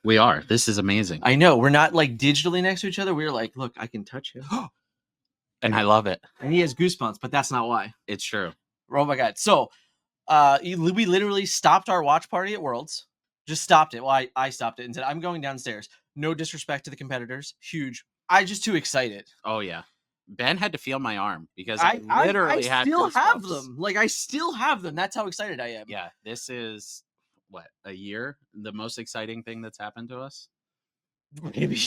We are. This is amazing. I know. We're not like digitally next to each other. We're like, look, I can touch him. And I love it. And he has goosebumps, but that's not why. It's true. Oh my God. So we literally stopped our watch party at Worlds. Just stopped it. Well, I stopped it and said, I'm going downstairs. No disrespect to the competitors. Huge. I just too excited. Oh, yeah. Ben had to feel my arm because I literally had still have goosebumps. them. Like, I still have them. That's how excited I am. Yeah, this is, what, a year? The most exciting thing that's happened to us? Maybe.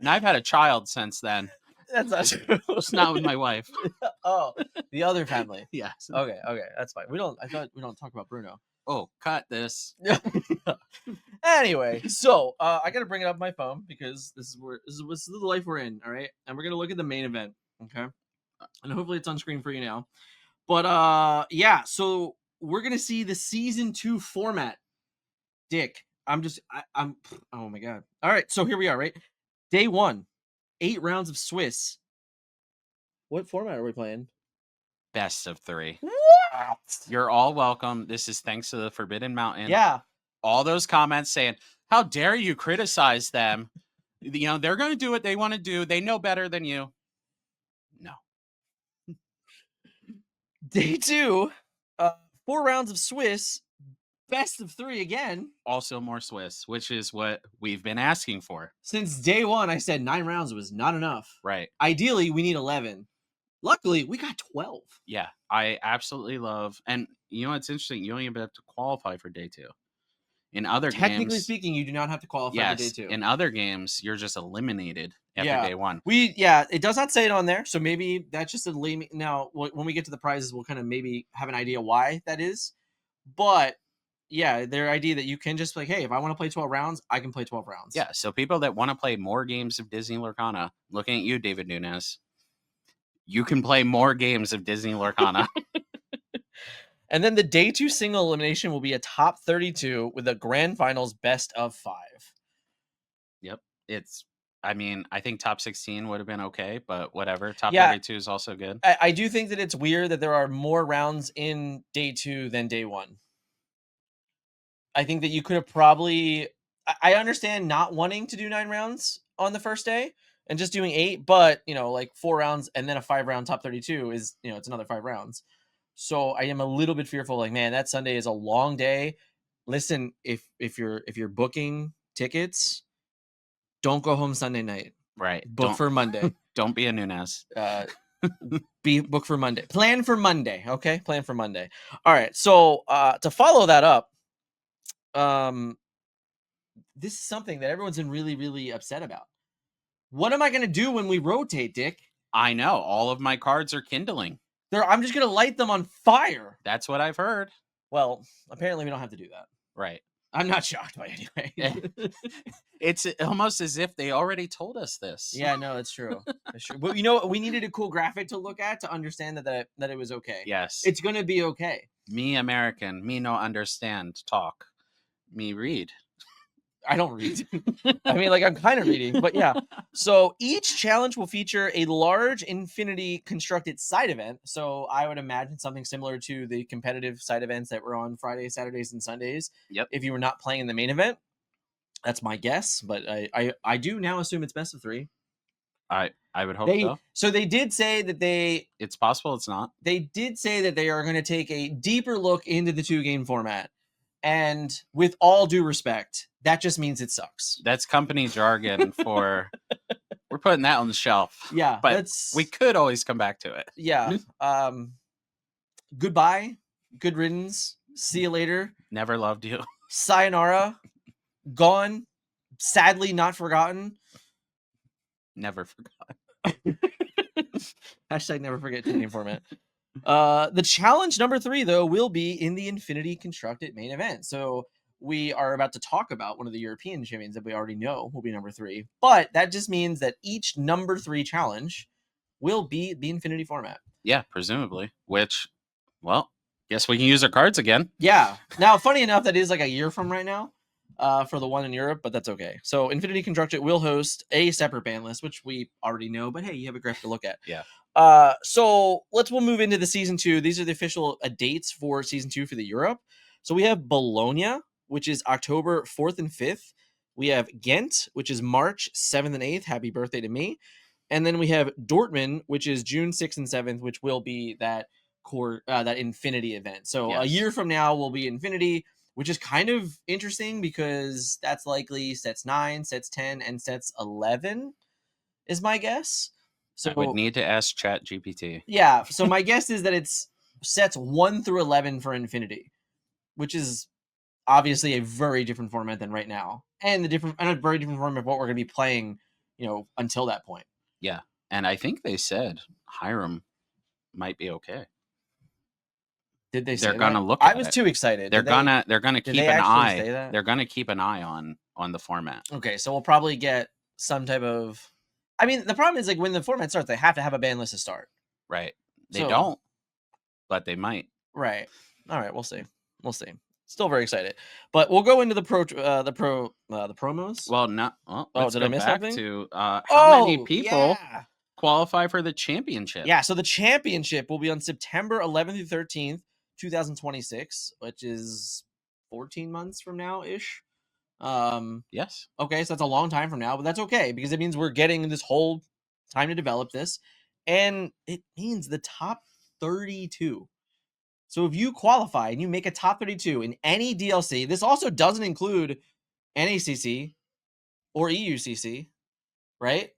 And I've had a child since then. That's not true. It's not with my wife. Oh, the other family. Yes. Okay, that's fine. I thought we don't talk about Bruno. Oh, cut this. Anyway, so I gotta bring it up my phone because this is the life we're in, all right? And we're gonna look at the main event, okay? And hopefully it's on screen for you now. But yeah, so we're gonna see the season 2 format. Dick, I'm oh my God. All right, so here we are, right? Day 1, 8 rounds of Swiss. What format are we playing? Best of 3. What? You're all welcome. This is thanks to the Forbidden Mountain. Yeah. All those comments saying, how dare you criticize them? You know, they're going to do what they want to do. They know better than you. No. Day 2, 4 rounds of Swiss. Best of 3 again. Also more Swiss, which is what we've been asking for. Since day 1, I said 9 rounds was not enough. Right. Ideally, we need 11. Luckily, we got 12. Yeah, I absolutely love. And you know what's interesting? You don't even have to qualify for day 2. In other Technically games, speaking, you do not have to qualify for day 2. In other games, you're just eliminated after day 1. It does not say it on there, so maybe that's just a lame. Now, when we get to the prizes, we'll kind of maybe have an idea why that is. But yeah, their idea that you can just like, hey, if I want to play 12 rounds, I can play 12 rounds. Yeah, so people that want to play more games of Disney Lorcana, looking at you, David Nunes, you can play more games of Disney Lorcana. And then the day 2 single elimination will be a top 32 with a grand finals best of 5. Yep. I think top 16 would have been okay, but whatever. Top 32 is also good. I do think that it's weird that there are more rounds in day 2 than day 1. I think that you could have probably... I understand not wanting to do 9 rounds on the first day and just doing 8, but, like 4 rounds and then a 5-round top 32 is, it's another 5 rounds. So I am a little bit fearful, like, man, that Sunday is a long day. Listen, if you're booking tickets, don't go home Sunday night. Right. Book for Monday. Don't be a Nunes. Book for Monday. Plan for Monday. Okay, plan for Monday. All right. So to follow that up, this is something that everyone's been really, really upset about. What am I going to do when we rotate, Dick? I know. All of my cards are kindling. I'm just going to light them on fire. That's what I've heard. Well, apparently we don't have to do that. Right. I'm not shocked by it anyway. It's almost as if they already told us this. Yeah, no, it's true. It's true. But we needed a cool graphic to look at to understand that it was okay. Yes. It's going to be okay. Me American, me no understand, talk. Me read. I don't read. I mean, like, I'm kind of reading, but yeah. So each challenge will feature a large infinity constructed side event. So I would imagine something similar to the competitive side events that were on Fridays, Saturdays, and Sundays. Yep. If you were not playing in the main event, that's my guess. But I do now assume it's best of 3. I would hope so. So they did say that it's possible it's not. They did say that they are going to take a deeper look into the 2-game format. And with all due respect, that just means it sucks. That's company jargon for we're putting that on the shelf. Yeah. But we could always come back to it. Yeah. Goodbye. Good riddance. See you later. Never loved you. Sayonara. Gone. Sadly not forgotten. Never forgotten. Hashtag never forget 2-game format. The challenge number 3, though, will be in the Infinity Constructed main event. So we are about to talk about one of the European champions that we already know will be number 3. But that just means that each number 3 challenge will be the Infinity format. Yeah, presumably. Which, well, guess we can use our cards again. Yeah. Now, funny enough, that is like a year from right now for the one in Europe, but that's okay. So Infinity Constructed will host a separate ban list, which we already know. But hey, you have a graph to look at. Yeah. So we'll move into the season 2. These are the official dates for season 2 for the Europe. So we have Bologna, which is October 4th and 5th. We have Ghent, which is March 7th and 8th. Happy birthday to me. And then we have Dortmund, which is June 6th and 7th, which will be that that Infinity event. So a Yes. year from now will be Infinity, which is kind of interesting because that's likely sets 9, sets 10, and sets 11 is my guess. I would So need to ask Chat GPT. yeah, so my guess is that it's sets 1 through 11 for Infinity, which is obviously a very different format than right now, and a very different format of what we're going to be playing, until that point. Yeah, and I think they said Hiram might be okay. Did they say They're gonna that? look I at was it. too excited. They're gonna Did keep they an actually eye. say that? They're gonna keep an eye on the format. Okay, so we'll probably get some type of. I mean, the problem is like when the format starts, they have to have a ban list to start. Right. They So don't, but they might. right. All right, we'll see. We'll see. Still very excited, but we'll go into the promos. Well, not. Well, let's Did I go miss back something? to how many Oh people yeah, qualify for the championship. yeah. So the championship will be on September 11th through 13th, 2026, which is 14 months from now ish. Yes. Okay, so that's a long time from now, but that's okay because it means we're getting this whole time to develop this, and it means the top 32. So if you qualify and you make a top 32 in any DLC, this also doesn't include NACC or EUCC, right?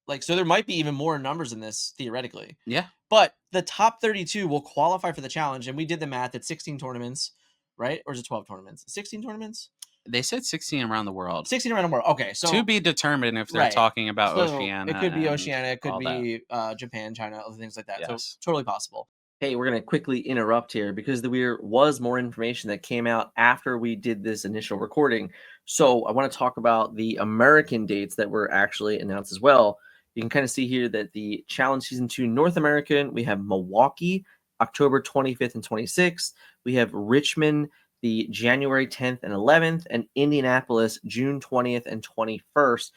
Like, so there might be even more numbers in this theoretically. Yeah. But the top 32 will qualify for the challenge, and we did the math at 16 tournaments, right? Or is it 12 tournaments? 16 tournaments? They said 16 around the world. 16 around the world. Okay, so To be determined if they're right. talking about So Oceania. it could be and Oceania, it could all that. be Japan, China, other things like that. So Yes. totally possible. Hey, we're going to quickly interrupt here because there was more information that came out after we did this initial recording. So I want to talk about the American dates that were actually announced as well. You can kind of see here that the Challenge Season 2 North American, we have Milwaukee, October 25th and 26th. We have Richmond, the January 10th and 11th, and Indianapolis, June 20th and 21st,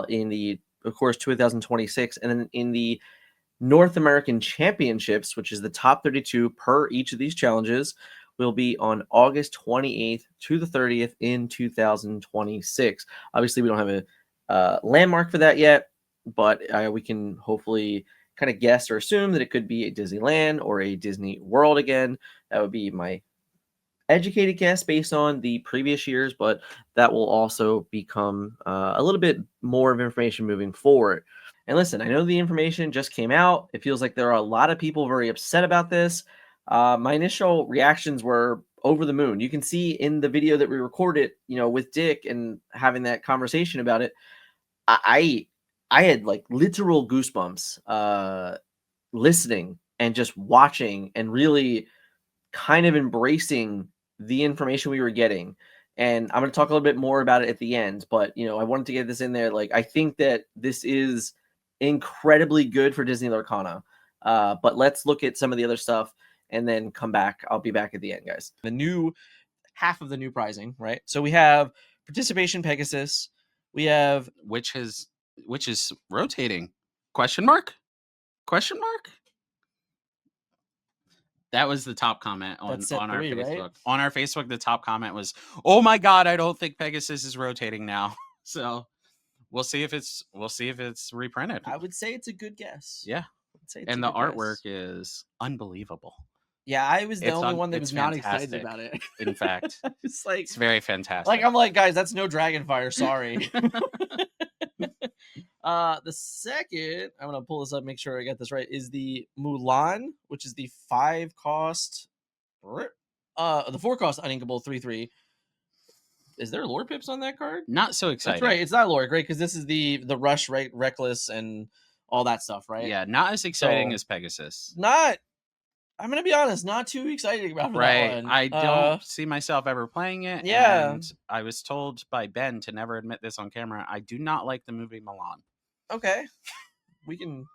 in the, of course, 2026. And then in the North American Championships, which is the top 32 per each of these challenges, will be on August 28th to the 30th in 2026. Obviously, we don't have a landmark for that yet, but we can hopefully kind of guess or assume that it could be a Disneyland or a Disney World again. That would be my educated guess based on the previous years, but that will also become a little bit more of information moving forward. And listen, I know the information just came out. It feels like there are a lot of people very upset about this. My initial reactions were over the moon. You can see in the video that we recorded, with Dick and having that conversation about it. I had like literal goosebumps listening and just watching and really kind of embracing the information we were getting. And I'm going to talk a little bit more about it at the end, but I wanted to get this in there. Like, I think that this is incredibly good for Disney Lorcana. But let's look at some of the other stuff and then come back. I'll be back at the end, guys. The new half of the new pricing, right? So we have participation Pegasus. We have which is rotating? Question mark? Question mark? That was the top comment on set our 3, Facebook. right? On our Facebook, the top comment was, "Oh my god, I don't think Pegasus is rotating now." So we'll see if it's reprinted. I would say it's a good guess. Yeah, I'd say it's and a the good guess. artwork is unbelievable. Yeah, I was the only one that was not excited fantastic. about it. In fact, it's like it's very fantastic. Like I'm like, guys, that's no Dragonfire. Sorry. The second, I'm gonna pull this up, make sure I get this right, is the Mulan, which is the 5-cost, the 4-cost uninkable 3/3. Is there lore pips on that card? Not so excited. That's right. It's not lore, right? Because this is the Rush, right? Reckless and all that stuff, right? Yeah, not as exciting as Pegasus. Not. I'm gonna be honest, not too excited about that one. I don't see myself ever playing it. Yeah. And I was told by Ben to never admit this on camera. I do not like the movie Milan. Okay. We can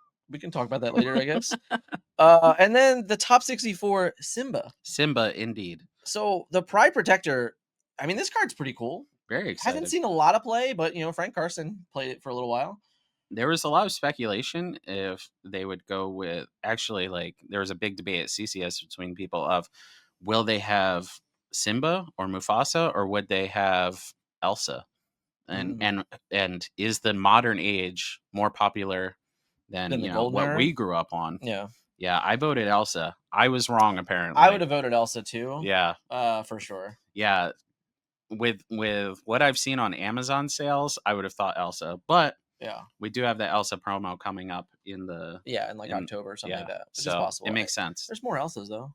talk about that later, I guess. And then the top 64 Simba. Simba, indeed. So the Pride Protector, I mean, this card's pretty cool. Very excited. Haven't seen a lot of play, but Frank Carson played it for a little while. There was a lot of speculation if they would go with, actually, like, there was a big debate at CCS between people of, will they have Simba or Mufasa, or would they have Elsa? And Mm. and is the modern age more popular than, Then the golden what era? we grew up on? Yeah. Yeah, I voted Elsa. I was wrong I would apparently. have voted Elsa too. Yeah. For sure. Yeah, with what I've seen on Amazon sales, I would have thought Elsa, but Yeah. we do have the Elsa promo coming up in the Yeah, in like in October or something like yeah, that, which is so it possible. makes sense. There's more Elsas though.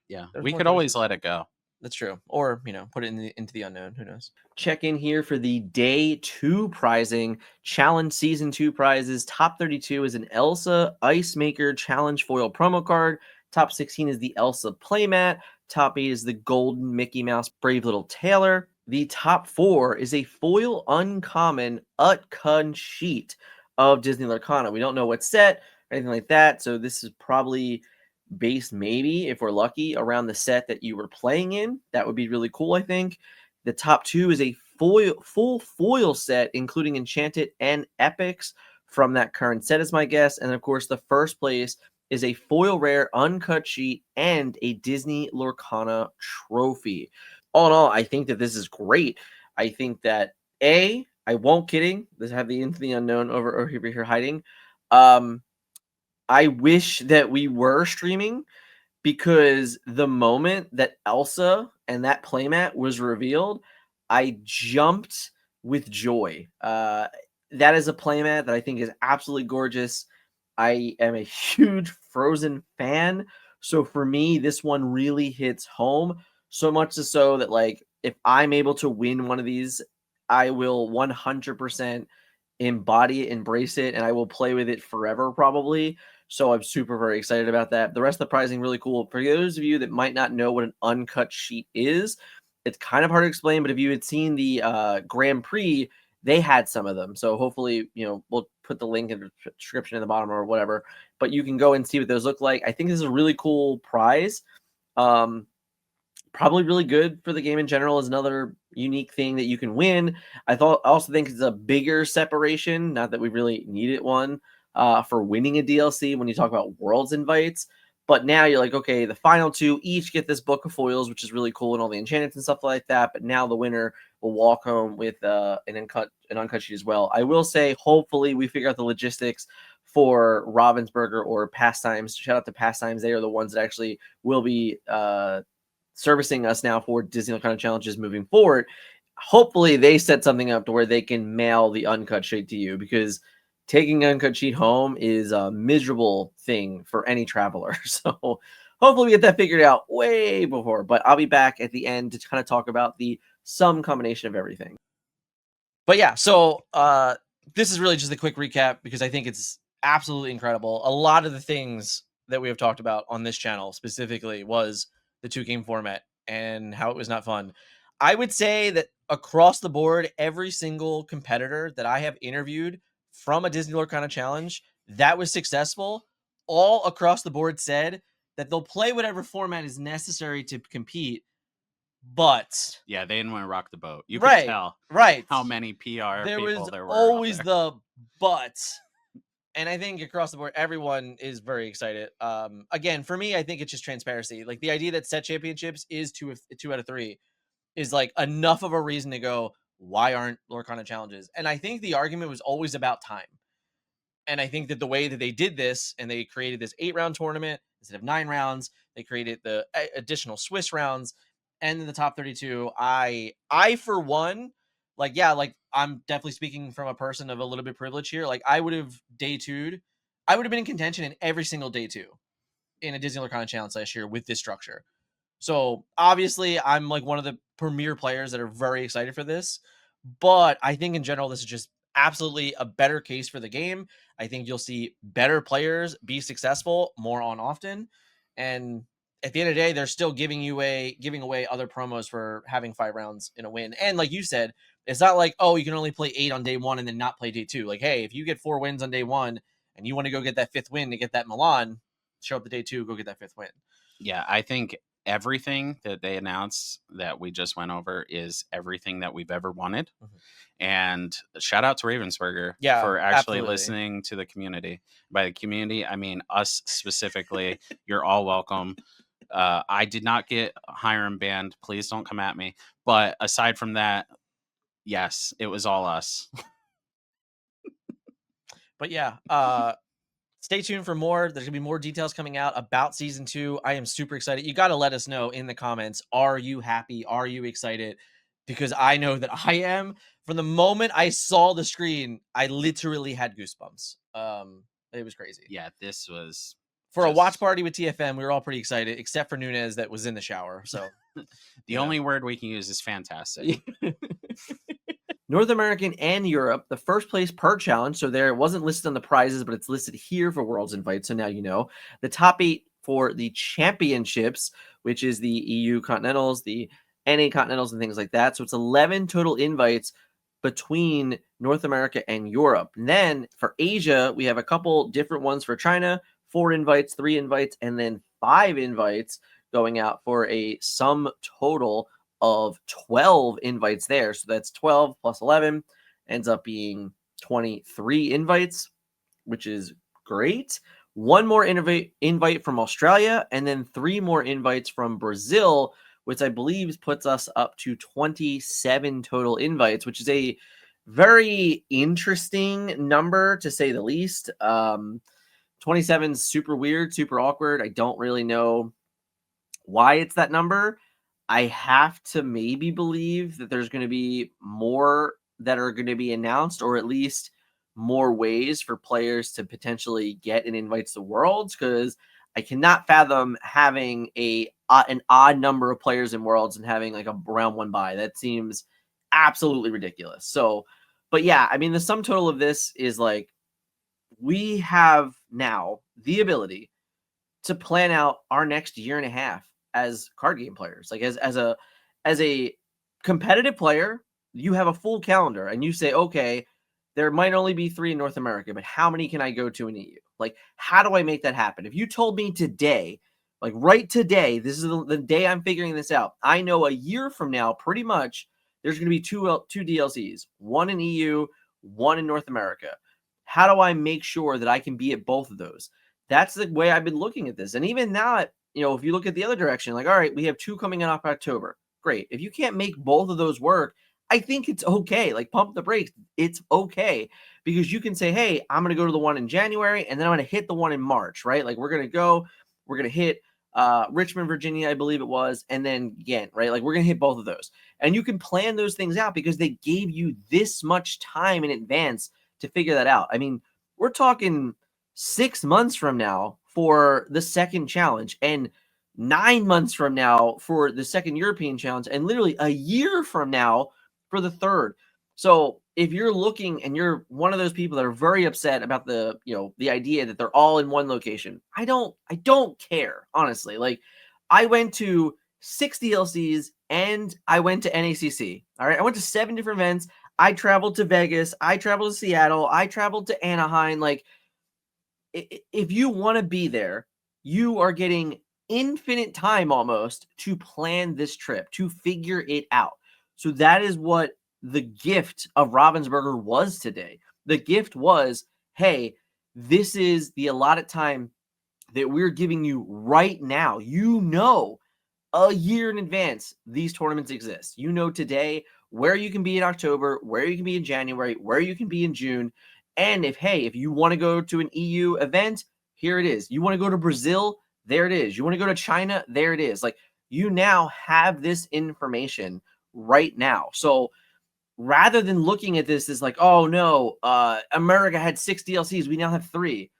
Yeah, There's we more could always choices. let it go. That's true. Or, put it into the unknown. Who knows? Check in here for the day 2 prizing challenge season 2 prizes. Top 32 is an Elsa Ice Maker challenge foil promo card. Top 16 is the Elsa playmat. Top 8 is the golden Mickey Mouse Brave Little Tailor. The top 4 is a foil uncommon Utkun sheet of Disney Lorcana. We don't know what set or anything like that, so this is probably based, maybe if we're lucky, around the set that you were playing in. That would be really cool, I think. The top 2 is a full foil set, including Enchanted and Epics from that current set, is my guess. And of course, the first place is a foil rare uncut sheet and a Disney Lorcana trophy. All in all, I think that this is great. I think that I won't kidding. Let's have the Into the Unknown over here hiding. I wish that we were streaming, because the moment that Elsa and that playmat was revealed, I jumped with joy. That is a playmat that I think is absolutely gorgeous. I am a huge Frozen fan, so for me, this one really hits home. So much so that, like, if I'm able to win one of these, I will 100% embody it, embrace it, and I will play with it forever, probably. So I'm super very excited about that. The rest of the pricing really cool. For those of you that might not know what an uncut sheet is, it's kind of hard to explain, but if you had seen the Grand Prix, they had some of them. So hopefully, we'll put the link in the description in the bottom or whatever, but you can go and see what those look like. I think this is a really cool prize. Probably really good for the game in general, is another unique thing that you can win. I also think it's a bigger separation, not that we really needed one for winning a DLC when you talk about Worlds invites. But now you're like, okay, the final 2 each get this book of foils, which is really cool, and all the enchantments and stuff like that. But now the winner will walk home with an uncut sheet as well. I will say, hopefully, we figure out the logistics for Ravensburger or Pastimes. Shout out to Pastimes; they are the ones that actually will be servicing us now for Disney kind of challenges moving forward. Hopefully they set something up to where they can mail the uncut sheet to you, because taking an uncut sheet home is a miserable thing for any traveler. So hopefully we get that figured out way before, but I'll be back at the end to kind of talk about the sum combination of everything. But yeah, so this is really just a quick recap, because I think it's absolutely incredible. A lot of the things that we have talked about on this channel specifically was the 2-game format and how it was not fun. I would say that across the board, every single competitor that I have interviewed from a Disney Lorcana challenge that was successful, all across the board said that they'll play whatever format is necessary to compete, but Yeah, they didn't want to rock the boat. You could right, tell right. how many PR There people was there were out always there. the but. And I think across the board, everyone is very excited. Again, for me, I think it's just transparency. Like, the idea that set championships is 2 out of 3 is like enough of a reason to go, why aren't Lorcana challenges? And I think the argument was always about time. And I think that the way that they did this, and they created this 8-round tournament instead of 9 rounds, they created the additional Swiss rounds, and in the top 32, I for one, like, yeah, like, I'm definitely speaking from a person of a little bit privilege here. Like, I would have day 2'd, I would have been in contention in every single day 2 in a Disney Lorcana challenge last year with this structure. So obviously, I'm like one of the premier players that are very excited for this. But I think in general, this is just absolutely a better case for the game. I think you'll see better players be successful more on often. And at the end of the day, they're still giving away other promos for having 5 rounds in a win. And like you said, it's not like, oh, you can only play 8 on day 1 and then not play day 2. Like, hey, if you get 4 wins on day 1 and you want to go get that 5th win to get that Milan, show up the day 2, go get that 5th win. Yeah, I think everything that they announced that we just went over is everything that we've ever wanted. Mhm. And shout out to Ravensburger Yeah, for actually absolutely. listening to the community. By the community, I mean us specifically. You're all welcome. I did not get Hiram banned. Please don't come at me. But aside from that, yes, it was all us. But yeah, stay tuned for more. There's gonna be more details coming out about season 2. I am super excited. You got to let us know in the comments. Are you happy? Are you excited? Because I know that I am. From the moment I saw the screen, I literally had goosebumps. It was crazy. Yeah, this was For a just- watch party with TFM, we were all pretty excited, except for Nunez that was in the shower. So the only word we can use is fantastic. North American and Europe, the first place per challenge. So there, it wasn't listed on the prizes, but it's listed here for Worlds Invite. So now you know. The top 8 for the championships, which is the EU Continentals, the NA Continentals, and things like that. So it's 11 total invites between North America and Europe. And then for Asia, we have a couple different ones for China, 4 invites, 3 invites, and then 5 invites going out for a sum total of 12 invites there. So that's 12 plus 11 ends up being 23 invites, which is great. One more invite from Australia, and then 3 more invites from Brazil, which I believe puts us up to 27 total invites, which is a very interesting number to say the least. 27 is super weird, super awkward. I don't really know why it's that number. I have to maybe believe that there's going to be more that are going to be announced, or at least more ways for players to potentially get an invite to Worlds, because I cannot fathom having an odd number of players in Worlds and having like a round 1 bye. That seems absolutely ridiculous. So, but yeah, I mean, the sum total of this is like, we have now the ability to plan out our next year and a half as card game players. Like as a competitive player, you have a full calendar and you say, okay, there might only be 3 in North America, but how many can I go to in EU? Like, how do I make that happen? If you told me today, like right today, this is the day I'm figuring this out, I know a year from now, pretty much, there's going to be two DLCs, one in EU, one in North America. How do I make sure that I can be at both of those? That's the way I've been looking at this. And even now, if you look at the other direction, like, all right, we have 2 coming in October. Great. If you can't make both of those work, I think it's okay. Like, pump the brakes. It's okay, because you can say, hey, I'm going to go to the one in January, and then I'm going to hit the one in March, right? Like, we're going to hit Richmond, Virginia, I believe it was, and then Ghent, right? Like, we're going to hit both of those. And you can plan those things out because they gave you this much time in advance to figure that out. I mean, we're talking 6 months from now for the second challenge, and 9 months from now for the second European challenge, and literally a year from now for the third. So if you're looking and you're one of those people that are very upset about the idea that they're all in one location, I don't care, honestly. Like, I went to 6 DLCs and I went to NACC. All right. I went to 7 different events. I traveled to Vegas. I traveled to Seattle. I traveled to Anaheim. Like, if you want to be there, you are getting infinite time almost to plan this trip, to figure it out. So that is what the gift of Ravensburger was today. The gift was, hey, this is the allotted time that we're giving you right now. A year in advance, these tournaments exist. You know today where you can be in October, where you can be in January, where you can be in June. And if you want to go to an EU event, here it is. You want to go to Brazil, there it is. You want to go to China, there it is. Like, you now have this information right now. So rather than looking at this as like, oh no, America had 6 DLCs, we now have 3.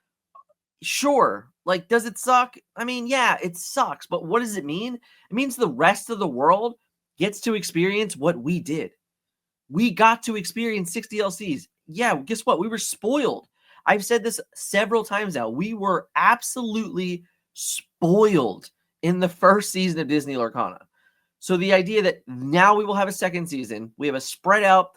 Sure. Like, does it suck? I mean, yeah, it sucks. But what does it mean? It means the rest of the world gets to experience what we did. We got to experience 6 DLCs. Yeah, guess what? We were spoiled. I've said this several times now. We were absolutely spoiled in the first season of Disney Lorcana. So the idea that now we will have a second season, we have a spread out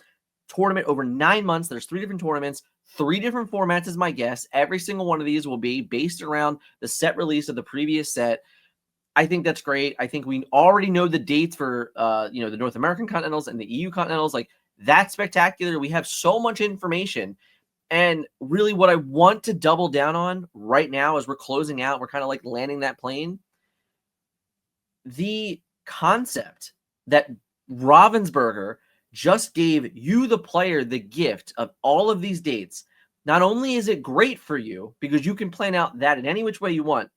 tournament over 9 months. There's 3 different tournaments, 3 different formats is my guess. Every single one of these will be based around the set release of the previous set. I think that's great. I think we already know the dates for the North American Continentals and the EU Continentals. Like, that's spectacular. We have so much information. And really what I want to double down on right now as we're closing out, we're kind of like landing that plane. the concept that Ravensburger just gave you, the player, the gift of all of these dates. Not only is it great for you because you can plan out that in any which way you want,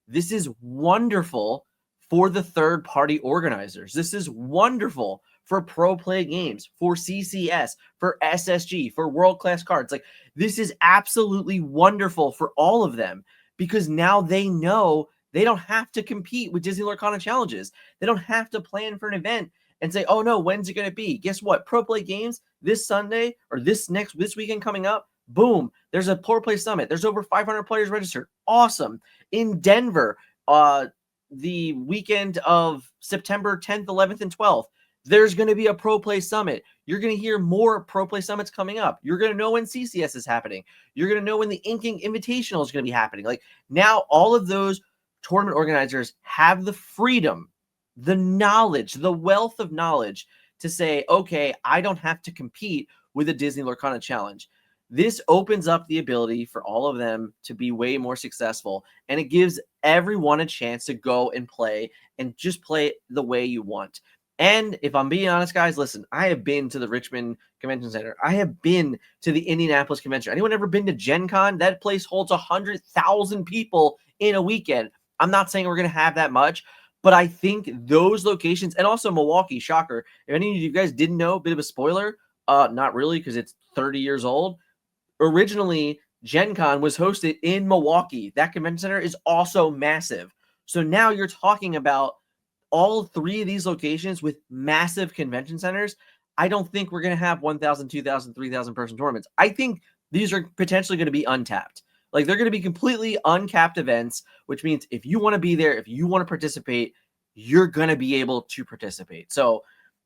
this is wonderful for the third party organizers. This is wonderful for Pro Play Games, for CCS, for SSG, for World Class Cards. Like, this is absolutely wonderful for all of them because now they know they don't have to compete with Disney Lorcana challenges. They don't have to plan for an event and say, oh no, when's it going to be? Guess what? Pro Play Games this Sunday or this weekend coming up, boom, there's a Pro Play Summit. There's over 500 players registered. Awesome. In Denver, the weekend of September 10th, 11th, and 12th, there's going to be a Pro Play Summit. You're going to hear more Pro Play Summits coming up. You're going to know when CCS is happening. You're going to know when the Inking Invitational is going to be happening. Like, now all of those tournament organizers have the freedom, the knowledge, the wealth of knowledge to say, okay, I don't have to compete with a Disney Lorcana challenge. This opens up the ability for all of them to be way more successful, and it gives everyone a chance to go and play and just play the way you want. And if I'm being honest, guys, listen, I have been to the Richmond Convention Center. I have been to the Indianapolis Convention. Anyone ever been to Gen Con? That place holds 100,000 people in a weekend. I'm not saying we're going to have that much, but I think those locations, and also Milwaukee, shocker. If any of you guys didn't know, a bit of a spoiler, not really because it's 30 years old. Originally, Gen Con was hosted in Milwaukee. That convention center is also massive. So now you're talking about all three of these locations with massive convention centers. I don't think we're going to have 1,000, 2,000, 3,000 person tournaments. I think these are potentially going to be untapped. Like, they're going to be completely uncapped events, which means if you want to be there, if you want to participate, you're going to be able to participate. So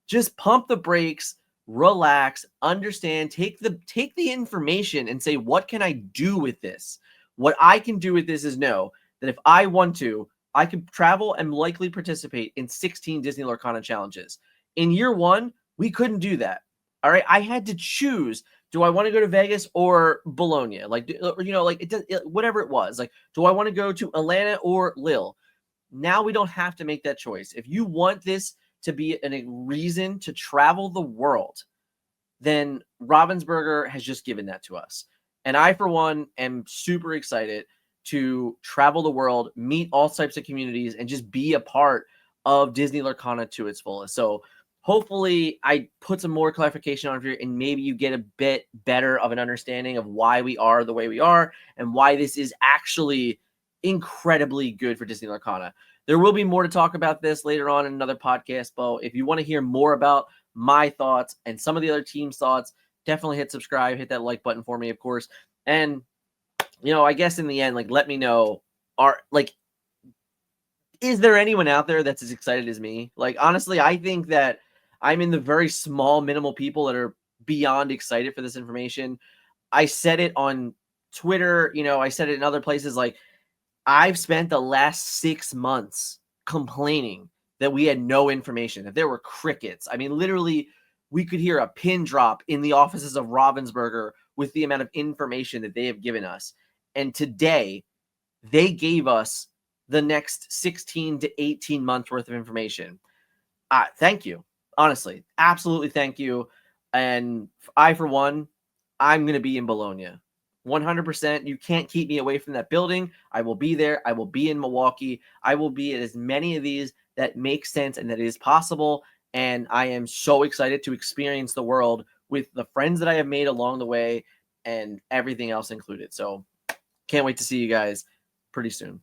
just pump the brakes, relax, understand, take the information and say, what can I do with this? What I can do with this is know that if I want to, I can travel and likely participate in 16 Disney Lorcana challenges. In year one, we couldn't do that. All right. I had to choose. Do I want to go to Vegas or Bologna? Like, whatever it was. Like, do I want to go to Atlanta or Lille? Now we don't have to make that choice. If you want this to be a reason to travel the world, then Ravensburger has just given that to us. And I, for one, am super excited to travel the world, meet all types of communities, and just be a part of Disney Lorcana to its fullest. So hopefully I put some more clarification on here, and maybe you get a bit better of an understanding of why we are the way we are and why this is actually incredibly good for Disney Lorcana. There will be more to talk about this later on in another podcast, Bo. If you want to hear more about my thoughts and some of the other team's thoughts, definitely hit subscribe, hit that like button for me, of course. And, I guess in the end, like, let me know, is there anyone out there that's as excited as me? Like, honestly, I think that I'm in the very small, minimal people that are beyond excited for this information. I said it on Twitter, I said it in other places. Like, I've spent the last 6 months complaining that we had no information, that there were crickets. I mean, literally, we could hear a pin drop in the offices of Ravensburger with the amount of information that they have given us. And today, they gave us the next 16 to 18 months worth of information. Thank you. Honestly, absolutely thank you. And I, for one, I'm going to be in Bologna. 100%. You can't keep me away from that building. I will be there. I will be in Milwaukee. I will be at as many of these that make sense and that is possible. And I am so excited to experience the world with the friends that I have made along the way and everything else included. So can't wait to see you guys pretty soon.